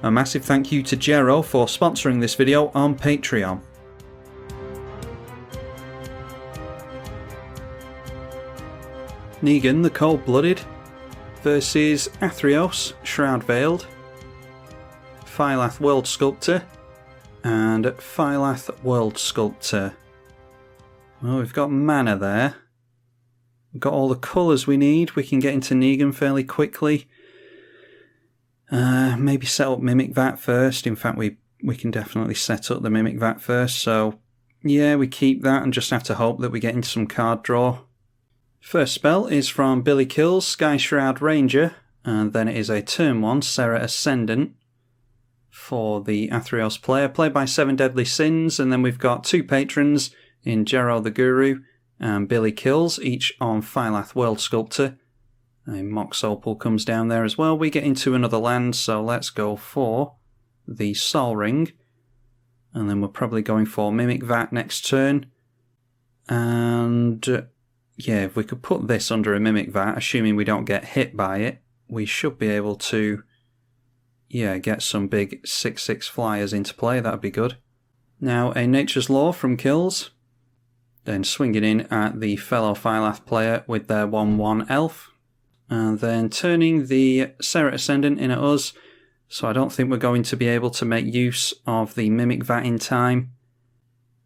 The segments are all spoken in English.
A massive thank you to Jero for sponsoring this video on Patreon. Negan the Cold Blooded versus Athreos, Shroud Veiled, Phylath World Sculptor, and Phylath World Sculptor. Well, we've got mana there. We've got all the colours we need. We can get into Negan fairly quickly. Maybe set up Mimic Vat first. In fact, we can definitely set up the Mimic Vat first. So, yeah, we keep that and just have to hope that we get into some card draw. First spell is from Billy Kills, Sky Shroud Ranger, and then it is a turn 1 Serra Ascendant for the Athreos player, played by 7 Deadly Sins, and then we've got 2 patrons in Jero the Guru and Billy Kills, each on Phylath World Sculptor. A Mox Opal comes down there as well. We get into another land, so let's go for the Sol Ring, and then we're probably going for Mimic Vat next turn, and yeah, if we could put this under a Mimic Vat, assuming we don't get hit by it, we should be able to, yeah, get some big 6/6 flyers into play. That would be good. Now, a Nature's Law from Kills, then swinging in at the fellow Phylath player with their 1/1 elf, and then turning the Serra Ascendant in at us, so I don't think we're going to be able to make use of the Mimic Vat in time.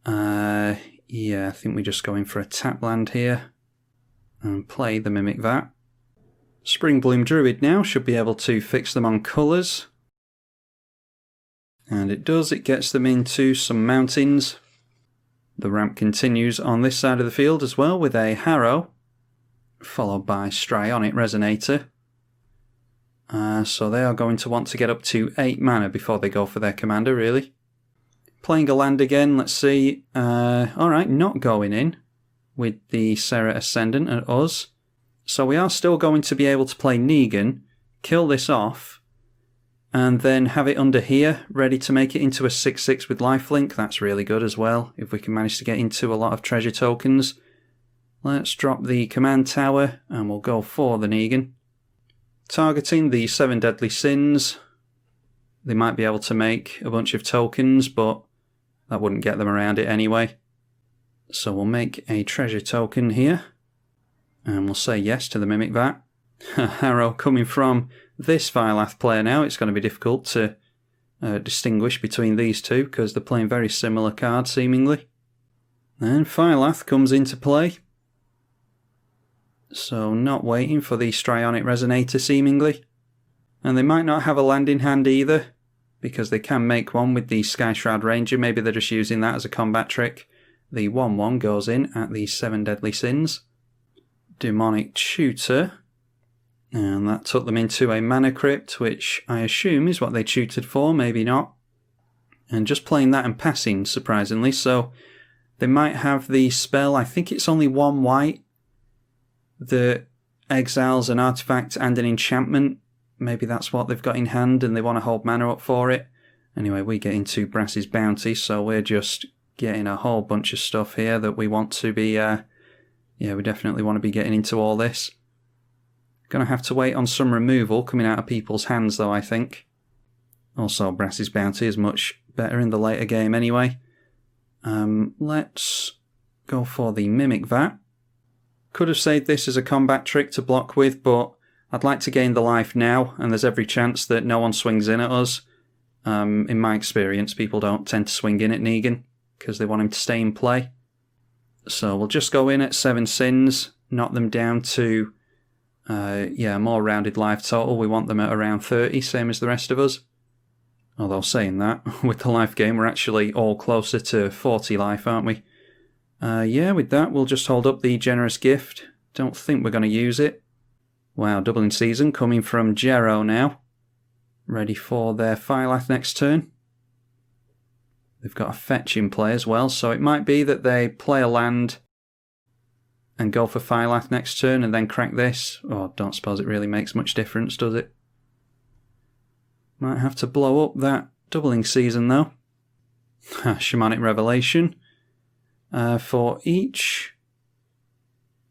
Yeah, I think we're just going for a tap land here and play the Mimic Vat. Springbloom Druid now should be able to fix them on colours. And it does, it gets them into some mountains. The ramp continues on this side of the field as well with a Harrow, followed by Strionic Resonator. So they are going to want to get up to 8 mana before they go for their commander, really. Playing a land again, let's see. Alright, not going in with the Serra Ascendant at us. So we are still going to be able to play Negan, kill this off, and then have it under here, ready to make it into a 6/6 with lifelink. That's really good as well, if we can manage to get into a lot of treasure tokens. Let's drop the command tower, and we'll go for the Negan. Targeting the 7 Deadly Sins. They might be able to make a bunch of tokens, but that wouldn't get them around it anyway. So we'll make a treasure token here, and we'll say yes to the Mimic Vat. Harrow coming from this Phylath player now. It's going to be difficult to distinguish between these two because they're playing very similar cards seemingly. Then Phylath comes into play. So not waiting for the Strionic Resonator seemingly. And they might not have a land in hand either, because they can make one with the Sky Shroud Ranger. Maybe they're just using that as a combat trick. The 1/1 goes in at the 7 Deadly Sins. Demonic Tutor. And that took them into a Mana Crypt, which I assume is what they tutored for, maybe not. And just playing that and passing, surprisingly. So they might have the spell, I think it's only 1 white, that exiles an artifact and an enchantment. Maybe that's what they've got in hand and they want to hold mana up for it. Anyway, we get into Brass's Bounty, so we're just getting a whole bunch of stuff here that we want to be, yeah, we definitely want to be getting into all this. Gonna have to wait on some removal coming out of people's hands though, I think. Also, Brass's Bounty is much better in the later game anyway. Let's go for the Mimic Vat. Could have saved this as a combat trick to block with, but I'd like to gain the life now, and there's every chance that no one swings in at us. In my experience, people don't tend to swing in at Negan, because they want him to stay in play. So we'll just go in at 7 Sins, knock them down to a more rounded life total. We want them at around 30, same as the rest of us. Although saying that, with the life gain, we're actually all closer to 40 life, aren't we? Yeah, with that, we'll just hold up the Generous Gift. Don't think we're going to use it. Wow, Doubling Season coming from Jero now. Ready for their Phylath next turn. They've got a fetch in play as well, so it might be that they play a land and go for Phylath next turn and then crack this. Oh, don't suppose it really makes much difference, does it? Might have to blow up that Doubling Season though. Shamanic Revelation. For each...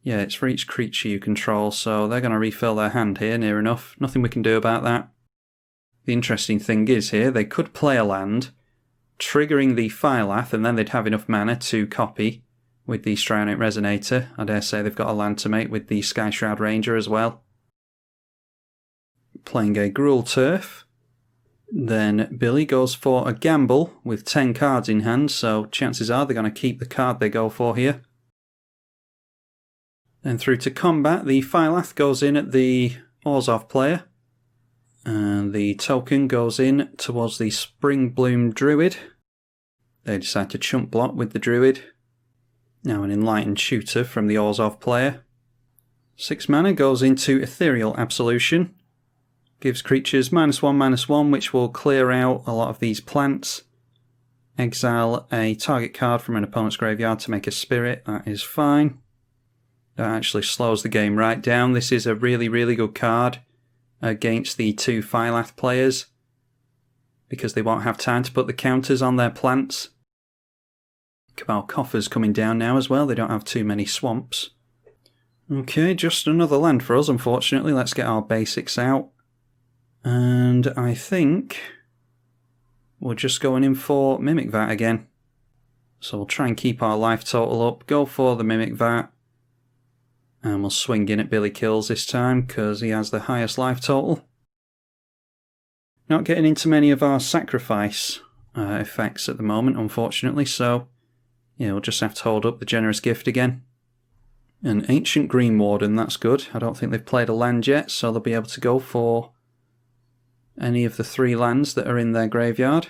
Yeah, it's for each creature you control, so they're going to refill their hand here, near enough. Nothing we can do about that. The interesting thing is here, they could play a land, triggering the Phylath, and then they'd have enough mana to copy with the Strionic Resonator. I dare say they've got a land to make with the Sky Shroud Ranger as well. Playing a Gruul Turf. Then Billy goes for a gamble with 10 cards in hand, so chances are they're going to keep the card they go for here. Then through to combat, the Phylath goes in at the Orzhov player. And the token goes in towards the Spring Bloom Druid. They decide to chump block with the Druid. Now an Enlightened Shooter from the Orzhov player. 6 mana goes into Ethereal Absolution. Gives creatures -1/-1, which will clear out a lot of these plants. Exile a target card from an opponent's graveyard to make a spirit. That is fine. That actually slows the game right down. This is a really, really good card against the 2 Phylath players, because they won't have time to put the counters on their plants. Cabal Coffer's coming down now as well. They don't have too many swamps. Okay, just another land for us, unfortunately. Let's get our basics out. And I think we're just going in for Mimic Vat again. So we'll try and keep our life total up, go for the Mimic Vat, and we'll swing in at Billy Kills this time because he has the highest life total. Not getting into many of our sacrifice effects at the moment, unfortunately, so yeah, we'll just have to hold up the Generous Gift again. An Ancient Green Warden, that's good. I don't think they've played a land yet, so they'll be able to go for any of the 3 lands that are in their graveyard.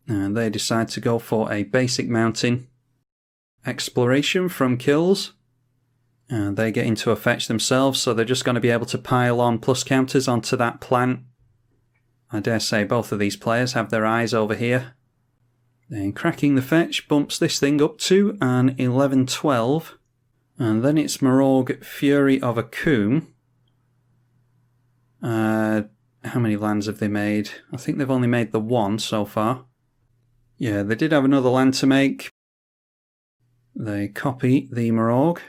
And they decide to go for a basic mountain. Exploration from Kills. And they get into a fetch themselves, so they're just going to be able to pile on plus counters onto that plant. I dare say both of these players have their eyes over here. Then cracking the fetch bumps this thing up to an 11-12. And then it's Morog Fury of Akoum. How many lands have they made? I think they've only made the 1 so far. Yeah, they did have another land to make. They copy the Morog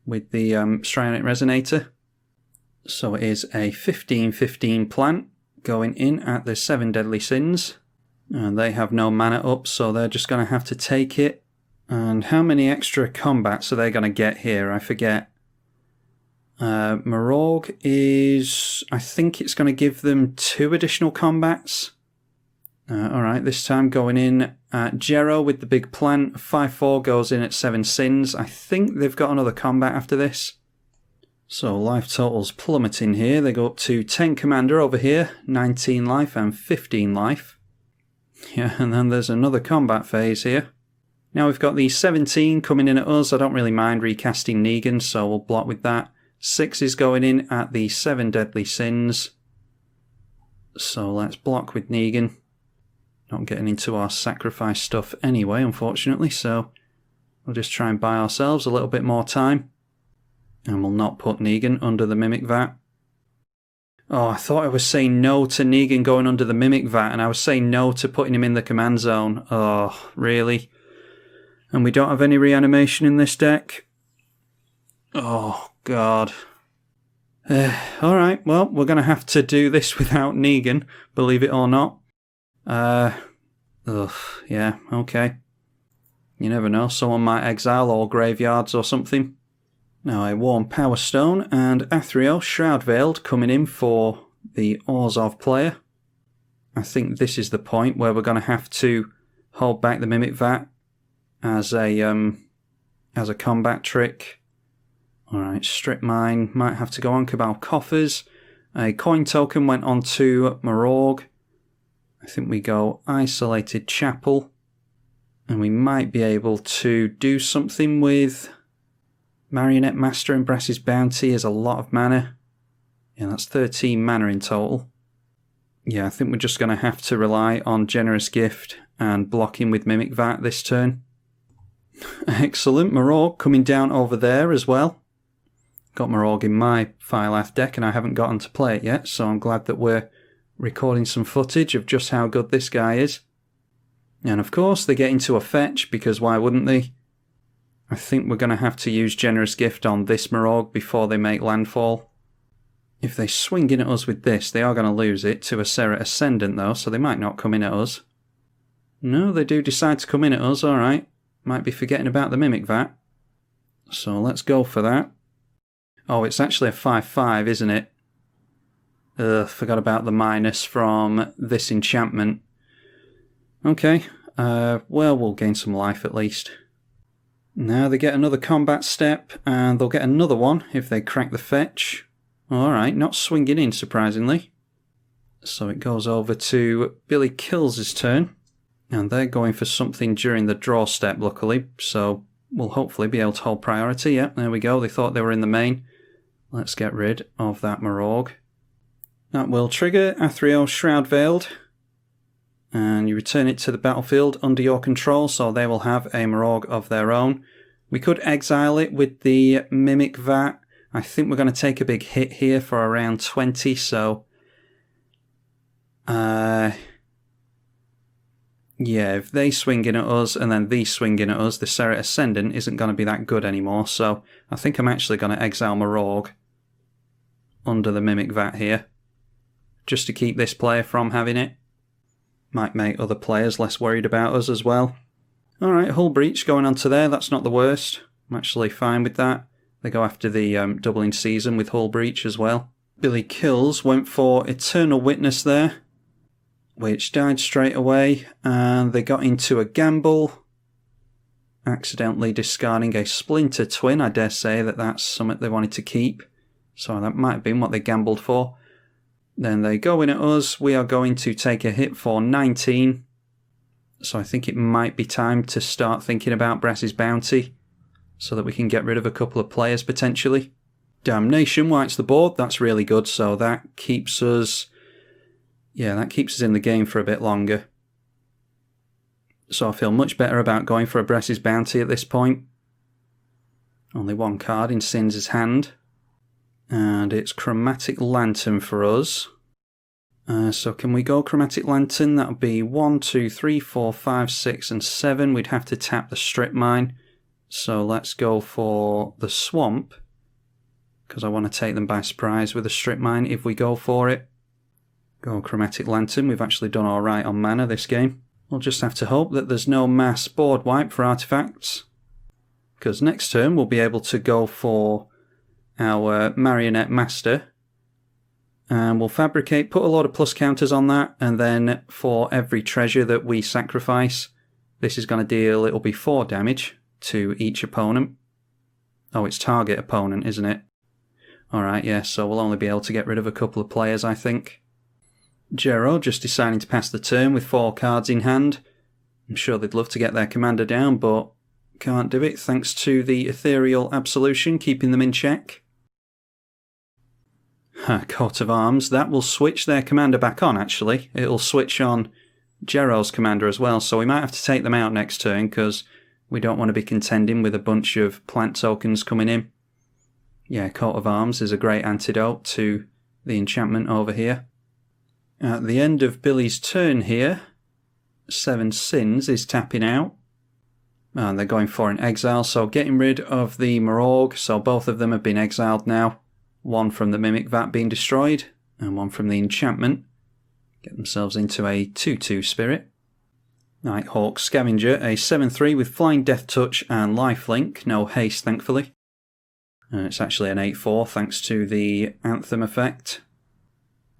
with the Strionic Resonator. So it is a 15/15 plant going in at the 7 Deadly Sins. And they have no mana up, so they're just going to have to take it. And how many extra combats are they going to get here? I forget. Morog is... I think it's going to give them 2 additional combats. Alright, this time going in at Jero with the big plant. 5/4 goes in at 7 Sins. I think they've got another combat after this. So life totals plummeting here. They go up to 10 Commander over here, 19 life and 15 life. Yeah, and then there's another combat phase here. Now we've got the 17 coming in at us. I don't really mind recasting Negan, so we'll block with that. 6 is going in at the 7 Deadly Sins. So let's block with Negan. Not getting into our sacrifice stuff anyway, unfortunately, so we'll just try and buy ourselves a little bit more time. And we'll not put Negan under the Mimic Vat. Oh, I thought I was saying no to Negan going under the Mimic Vat, and I was saying no to putting him in the command zone. Oh, really? And we don't have any reanimation in this deck? Oh, God. Alright, well, we're going to have to do this without Negan, believe it or not. Yeah, okay. You never know, someone might exile all graveyards or something. Now a Warm Power Stone and Athreos Shroud Veiled coming in for the Orzhov player. I think this is the point where we're going to have to hold back the Mimic Vat as a combat trick. Alright, Strip Mine might have to go on Cabal Coffers. A coin token went on to Morog. I think we go Isolated Chapel. And we might be able to do something with Marionette Master and Brass's Bounty is a lot of mana. Yeah, that's 13 mana in total. Yeah, I think we're just going to have to rely on Generous Gift and blocking with Mimic Vat this turn. Excellent, Morog coming down over there as well. Got Morog in my Phylath deck and I haven't gotten to play it yet, so I'm glad that we're recording some footage of just how good this guy is. And of course they get into a fetch, because why wouldn't they? I think we're going to have to use Generous Gift on this Morog before they make landfall. If they swing in at us with this, they are going to lose it to a Serra Ascendant though, so they might not come in at us. No, they do decide to come in at us, alright. Might be forgetting about the Mimic Vat. So let's go for that. Oh, it's actually a 5/5, isn't it? Forgot about the minus from this enchantment. Okay, well, we'll gain some life at least. Now they get another combat step, and they'll get another one if they crack the fetch. Alright, not swinging in, surprisingly. So it goes over to Billy Kills' turn, and they're going for something during the draw step, luckily, so we'll hopefully be able to hold priority. Yep, there we go, they thought they were in the main. Let's get rid of that Marauge. That will trigger Athreos Shroud Veiled, and you return it to the battlefield under your control, so they will have a Marauge of their own. We could exile it with the Mimic Vat. I think we're going to take a big hit here for around 20, so... yeah, if they swing in at us and then these swing in at us, the Serra Ascendant isn't going to be that good anymore, so I think I'm actually going to exile Marauge under the Mimic Vat here, just to keep this player from having it. Might make other players less worried about us as well. Alright, Hull Breach going on to there, that's not the worst. I'm actually fine with that. They go after the doubling season with Hull Breach as well. Billy Kills went for Eternal Witness there, which died straight away, and they got into a gamble, accidentally discarding a Splinter Twin. I dare say that that's something they wanted to keep, so that might have been what they gambled for. Then they go in at us. We are going to take a hit for 19, so I think it might be time to start thinking about Brass's Bounty, so that we can get rid of a couple of players potentially. Damnation wipes the board, that's really good, so that keeps us... yeah, that keeps us in the game for a bit longer. So I feel much better about going for a Brass's Bounty at this point. Only one card in Sin's hand. And it's Chromatic Lantern for us. So can we go Chromatic Lantern? That would be 1, 2, 3, 4, 5, 6 and 7. We'd have to tap the Strip Mine. So let's go for the Swamp, because I want to take them by surprise with a Strip Mine if we go for it. Go Chromatic Lantern. We've actually done alright on mana this game. We'll just have to hope that there's no mass board wipe for artifacts, because next turn we'll be able to go for our Marionette Master, and we'll fabricate, put a lot of plus counters on that, and then for every treasure that we sacrifice, this is going to deal, it'll be 4 damage to each opponent. Oh, it's target opponent, isn't it? Alright, yeah, so we'll only be able to get rid of a couple of players, I think. Gero just deciding to pass the turn with 4 cards in hand. I'm sure they'd love to get their commander down, but can't do it thanks to the Ethereal Absolution keeping them in check. Coat of Arms, that will switch their commander back on actually. It'll switch on Gero's commander as well, so we might have to take them out next turn because we don't want to be contending with a bunch of plant tokens coming in. Yeah, Coat of Arms is a great antidote to the enchantment over here. At the end of Billy's turn here, 7 Sins is tapping out. And they're going for an exile, so getting rid of the Marauge, so both of them have been exiled now. One from the Mimic Vat being destroyed, and one from the enchantment. Get themselves into a 2/2 spirit. Nighthawk Scavenger, a 7/3 with Flying Death Touch and Lifelink, no haste thankfully. And it's actually an 8/4 thanks to the Anthem effect.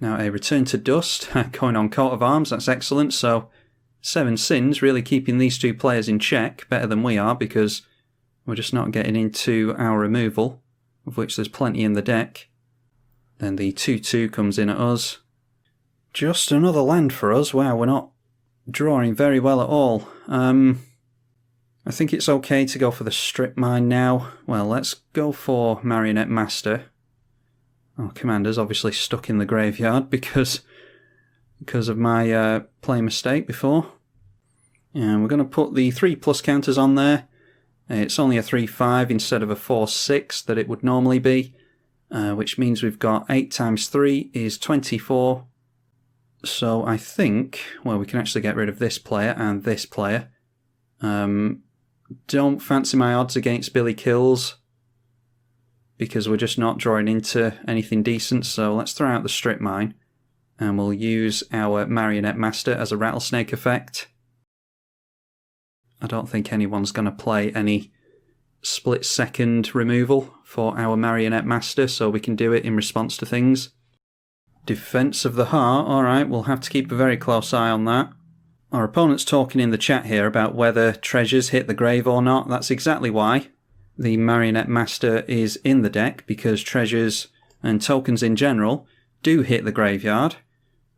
Now a Return to Dust, going on Coat of Arms, that's excellent, so 7 Sins really keeping these 2 players in check, better than we are because we're just not getting into our removal, of which there's plenty in the deck. Then the 2/2 comes in at us. Just another land for us. Wow, we're not drawing very well at all. I think it's okay to go for the Strip Mine now. Well, let's go for Marionette Master. Our commander's obviously stuck in the graveyard because of my play mistake before. And we're going to put the 3+ counters on there. It's only a 3/5 instead of a 4/6 that it would normally be, which means we've got 8 times 3 is 24. So I think, well, we can actually get rid of this player and this player. Don't fancy my odds against Billy Kills, because we're just not drawing into anything decent. So let's throw out the strip mine and we'll use our Marionette Master as a rattlesnake effect. I don't think anyone's going to play any split second removal for our Marionette Master, so we can do it in response to things. Defense of the Heart, alright, we'll have to keep a very close eye on that. Our opponent's talking in the chat here about whether treasures hit the grave or not. That's exactly why the Marionette Master is in the deck, because treasures and tokens in general do hit the graveyard.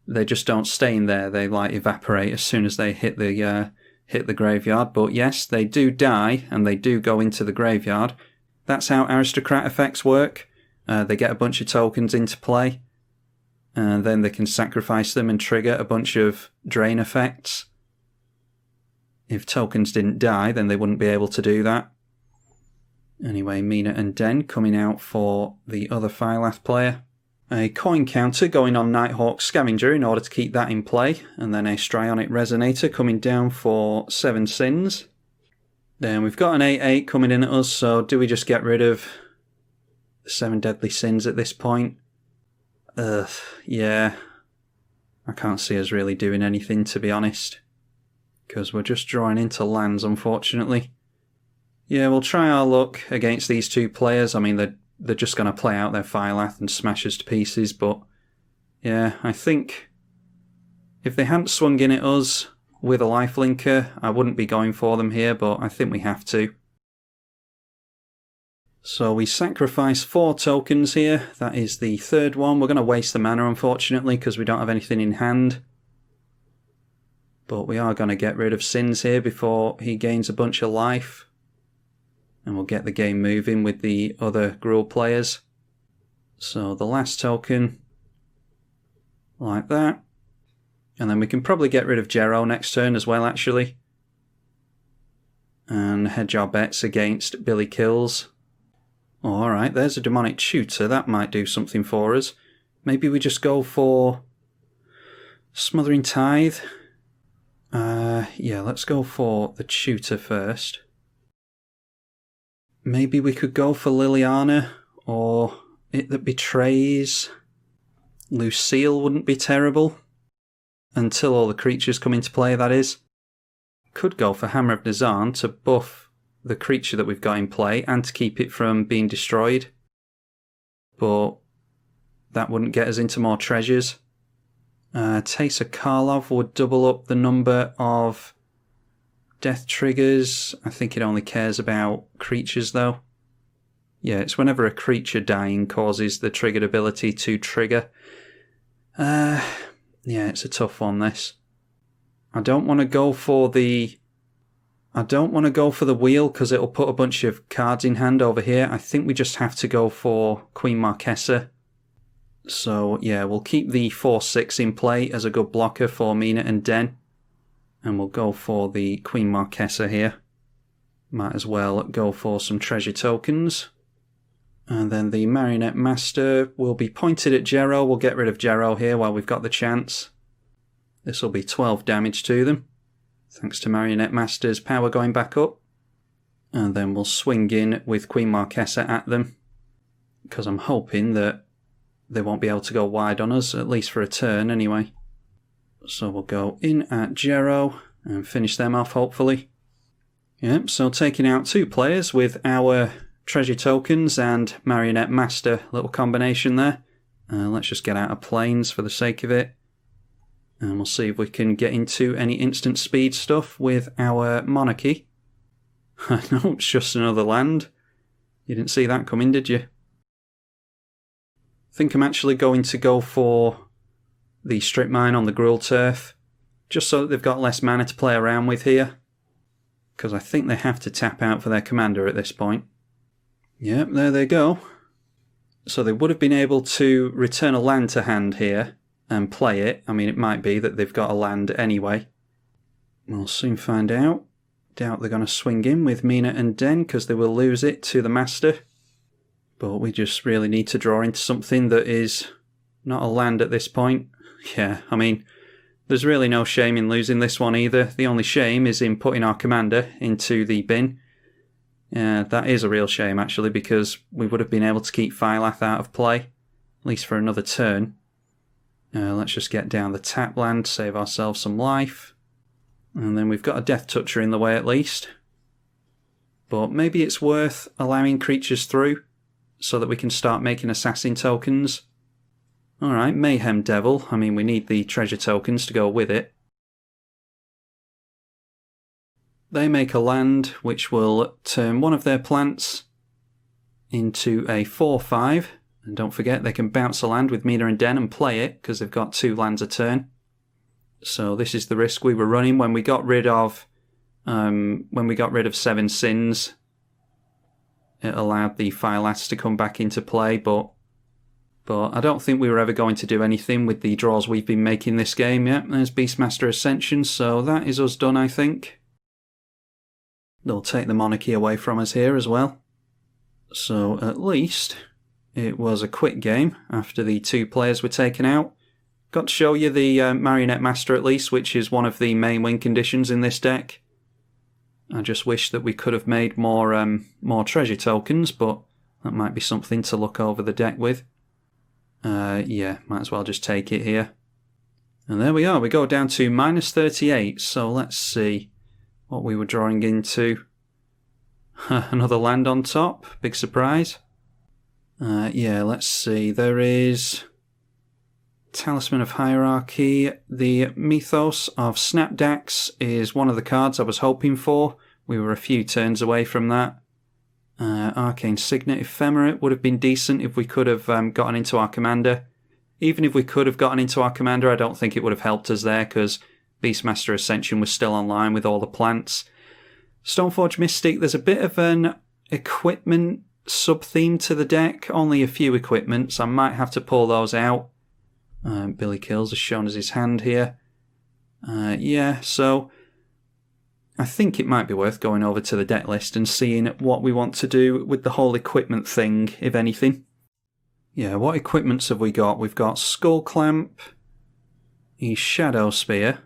They just don't stay in there, they like evaporate as soon as they hit the graveyard. But yes, they do die and they do go into the graveyard. That's how aristocrat effects work. They get a bunch of tokens into play, and then they can sacrifice them and trigger a bunch of drain effects. If tokens didn't die, then they wouldn't be able to do that. Anyway, Mina and Den coming out for the other Phylath player. A coin counter going on Nighthawk Scavenger in order to keep that in play, and then a Strionic Resonator coming down for 7 sins. Then we've got an 8/8 coming in at us, so do we just get rid of the 7 deadly sins at this point? Yeah. I can't see us really doing anything, to be honest, because we're just drawing into lands, unfortunately. Yeah, we'll try our luck against these two players. I mean, they're just going to play out their Phylath and smash us to pieces, but yeah, I think if they hadn't swung in at us with a lifelinker, I wouldn't be going for them here, but I think we have to. So we sacrifice 4 tokens here. That is the third one. We're going to waste the mana, unfortunately, because we don't have anything in hand. But we are going to get rid of Sins here before he gains a bunch of life. And we'll get the game moving with the other Gruul players. So the last token, like that. And then we can probably get rid of Jero next turn as well, actually. And hedge our bets against Billy Kills. Oh, alright, there's a Demonic Tutor. That might do something for us. Maybe we just go for Smothering Tithe. Yeah, let's go for the Tutor first. Maybe we could go for Liliana, or It That Betrays. Lucille wouldn't be terrible. Until all the creatures come into play, that is. Could go for Hammer of Nazan to buff the creature that we've got in play and to keep it from being destroyed. But that wouldn't get us into more treasures. Teysa Karlov would double up the number of death triggers. I think it only cares about creatures though. Yeah, it's whenever a creature dying causes the triggered ability to trigger. Yeah, it's a tough one, this. I don't want to go for the wheel because it'll put a bunch of cards in hand over here. I think we just have to go for Queen Marquesa. So yeah, we'll keep the 4/6 in play as a good blocker for Mina and Den. And we'll go for the Queen Marquesa here. Might as well go for some treasure tokens. And then the Marionette Master will be pointed at Jero. We'll get rid of Jero here while we've got the chance. This will be 12 damage to them, thanks to Marionette Master's power going back up. And then we'll swing in with Queen Marquesa at them, because I'm hoping that they won't be able to go wide on us, at least for a turn anyway. So we'll go in at Jero and finish them off, hopefully. Yep, so taking out 2 players with our treasure tokens and Marionette Master little combination there. Let's just get out of planes for the sake of it. And we'll see if we can get into any instant speed stuff with our Monarchy. I know, it's just another land. You didn't see that coming, did you? I think I'm actually going to go for the Strip Mine on the Gruul Turf, just so that they've got less mana to play around with here. Because I think they have to tap out for their commander at this point. Yep, there they go. So they would have been able to return a land to hand here and play it. I mean, it might be that they've got a land anyway. We'll soon find out. Doubt they're going to swing in with Mina and Den because they will lose it to the Master. But we just really need to draw into something that is not a land at this point. Yeah, I mean, there's really no shame in losing this one either. The only shame is in putting our commander into the bin. Yeah, that is a real shame actually, because we would have been able to keep Phylath out of play, at least for another turn. Let's just get down the tap land, save ourselves some life. And then we've got a Death Toucher in the way at least. But maybe it's worth allowing creatures through so that we can start making assassin tokens. Alright, Mayhem Devil. I mean, we need the treasure tokens to go with it. They make a land which will turn one of their plants into a 4/5. And don't forget, they can bounce a land with Mina and Den and play it, because they've got 2 lands a turn. So this is the risk we were running when we got rid of 7 Sins. It allowed the Phylaths to come back into play, but I don't think we were ever going to do anything with the draws we've been making this game yet. There's Beastmaster Ascension, so that is us done, I think. They'll take the monarchy away from us here as well. So at least it was a quick game after the 2 players were taken out. Got to show you the Marionette Master at least, which is one of the main win conditions in this deck. I just wish that we could have made more treasure tokens, but that might be something to look over the deck with. Yeah, might as well just take it here. And there we are, we go down to -38, so let's see what we were drawing into. Another land on top, big surprise. Yeah, let's see, there is Talisman of Hierarchy. The Mythos of Snapdax is one of the cards I was hoping for. We were a few turns away from that. Arcane Signet Ephemerate would have been decent if we could have gotten into our commander. Even if we could have gotten into our commander, I don't think it would have helped us there, because Beastmaster Ascension was still online with all the plants. Stoneforge Mystic, there's a bit of an equipment sub-theme to the deck. Only a few equipments. I might have to pull those out. Billy Kills has shown us his hand here. Yeah, so I think it might be worth going over to the deck list and seeing what we want to do with the whole equipment thing, if anything. Yeah, what equipments have we got? We've got Skull Clamp, a Shadow Spear.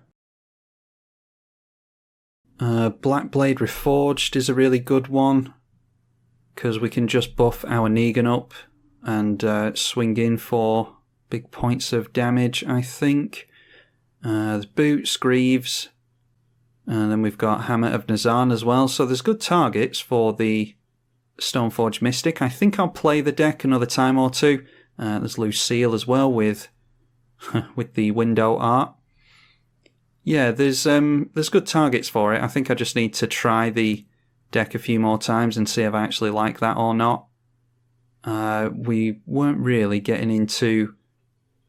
Black Blade Reforged is a really good one, because we can just buff our Negan up and swing in for big points of damage, I think. There's Boots, Greaves, and then we've got Hammer of Nazan as well. So there's good targets for the Stoneforge Mystic. I think I'll play the deck another time or two. There's Lucille as well with the window art. Yeah, there's good targets for it. I think I just need to try the deck a few more times and see if I actually like that or not. We weren't really getting into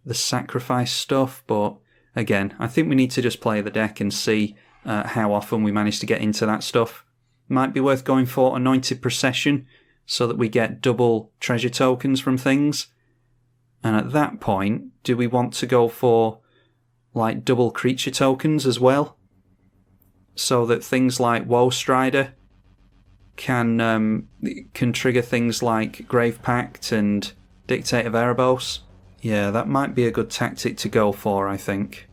the sacrifice stuff, but again, I think we need to just play the deck and see how often we manage to get into that stuff. Might be worth going for Anointed Procession so that we get double treasure tokens from things. And at that point, do we want to go for like double creature tokens as well? So that things like Woe Strider can trigger things like Grave Pact and Dictate of Erebos. Yeah, that might be a good tactic to go for, I think.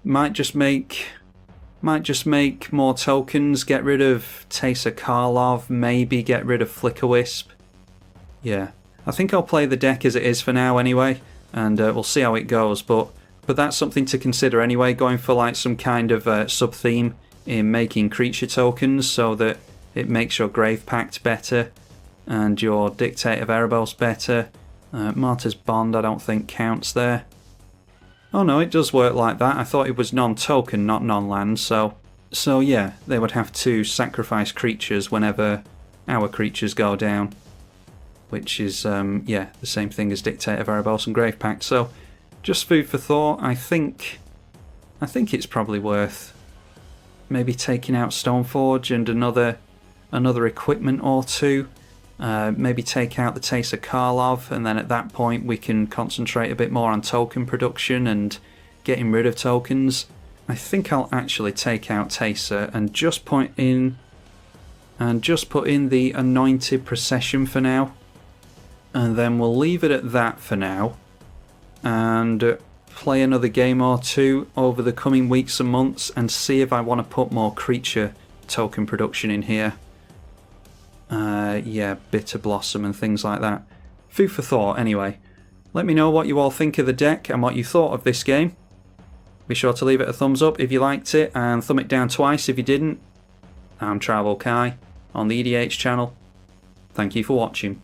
Might just make more tokens, get rid of Teysa Karlov, maybe get rid of Flickerwisp. Yeah, I think I'll play the deck as it is for now anyway, and we'll see how it goes, but that's something to consider anyway, going for like some kind of sub-theme in making creature tokens so that it makes your Grave Pact better and your Dictate of Erebos better. Martyr's Bond I don't think counts there. Oh no, it does work like that. I thought it was non-token, not non-land, so yeah, they would have to sacrifice creatures whenever our creatures go down, which is, yeah, the same thing as Dictate of Erebos and Grave Pact. So, just food for thought. I think it's probably worth maybe taking out Stoneforge and another equipment or two. Maybe take out the Teysa Karlov, and then at that point we can concentrate a bit more on token production and getting rid of tokens. I think I'll actually take out Teysa and just put in the Anointed Procession for now, and then we'll leave it at that for now and play another game or two over the coming weeks and months and see if I want to put more creature token production in here. Yeah, Bitter Blossom and things like that. Food for thought, anyway. Let me know what you all think of the deck and what you thought of this game. Be sure to leave it a thumbs up if you liked it, and thumb it down twice if you didn't. I'm tribalkai on the EDH channel. Thank you for watching.